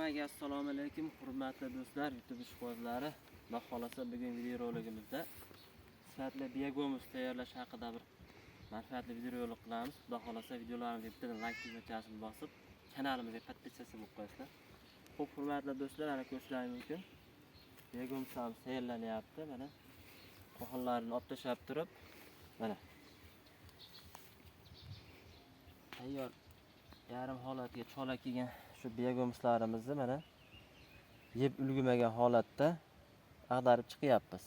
Hammaga assalomu alaykum, hurmatli do'stlar, YouTube ishqibozlari. Xudo xolasa bugun video roligimizda sifatli biyagomus tayyorlash haqida bir manfaatli video rolik qilamiz. Xudo xolasa videolarimizga bittadan like tugmachasini bosib, kanalimizga podpisatsiya bo'lib qo'yasizlar. Xo'p, hurmatli do'stlar, ana ko'rishlaringiz mumkin. Biyagomuslarimiz tayyorlanyapti. Mana qo'xinlarini olib tashlab turib, mana tayyor yarim holatga chola kelgan shu biyagomuslarimizni mana yeb ulgurmagan holatda ag'darib chiqyapmiz.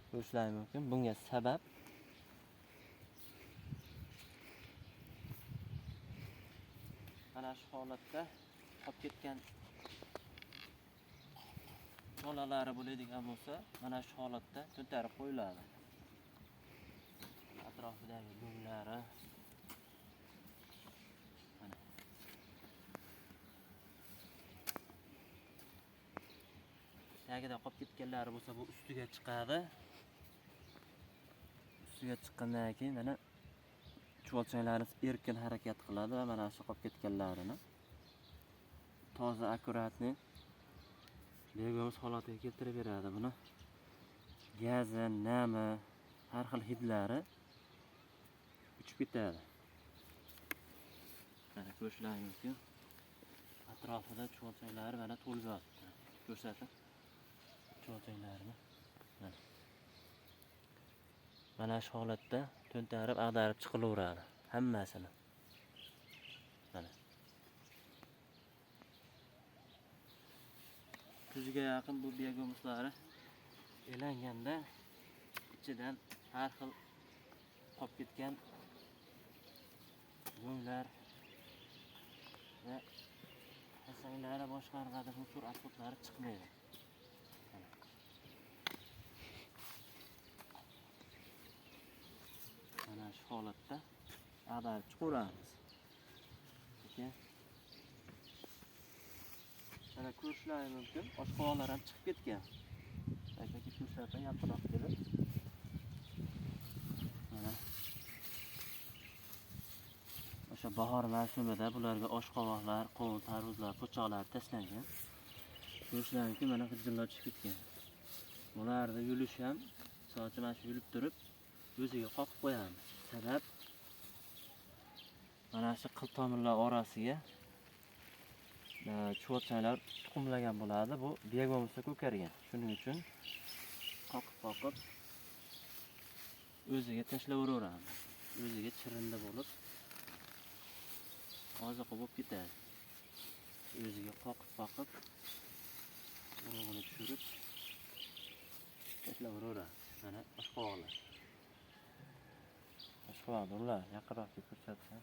Ko'rishlaringiz mumkin. Bunga sabab mana shu holatda qolib ketgan cholalari bo'ladigan bo'lsa, mana shu holatda to'ntarib qo'yiladi. Atrofidagi go'nglari tagida qolib ketganlari bo'lsa, bu ustiga chiqadi. Ustiga chiqqandan keyin mana chuvalchanglarimiz erkin harakat qiladi va mana shu qolib ketganlarini toza akkuratni biyagomus holatiga keltirib beradi. Buni gazi, nami, har xil hidlari uchib ketadi. Mana ko'rishlaringiz mumkin. Atrofida chuvalchanglari mana to'lib yotibdi. Ko'rsating. Chuvalchanglarni mana shu holatda to'ntarib ag'darib chiqilaveradi hammasini. Mana kuzga yaqin bu biyagomuslari elanganda ichidan har xil qolib ketgan go'nglar va hasanglari boshqarg'ada musor asboblari chiqmaydi. Mana shu holatda ag'darib chiqaveramiz. Mana ko'rishlaringiz mumkin, oshqovoqlar ham chiqib ketgan. Aka ko'rsatib yaqinroq kelib. Mana o'sha bahor mavsumida bularga oshqovoqlar, qovun, tarvuzlar, po'choqlar tashlangan. Ko'rishlaringiz mumkin, mana g'ijillar chiqib ketgan. Bularni yulish ham soatcha mana shu yulib turib o'ziga qoqib qo'yamiz. Sabab mana shu qil tomirlar orasiga chuvalchanglar tuxumlagan bo'ladi. Bu biyagomusda ko'kargan. Shuning uchun qoqib o'ziga tashlayveramiz. O'ziga chirinda bo'lib oziqa bo'lib ketadi. O'ziga qoqib urug'ini tushirib tashlayveramiz. Mana oshqovoqlar. Oshqovoqlar yaqinroq ko'rsatsam.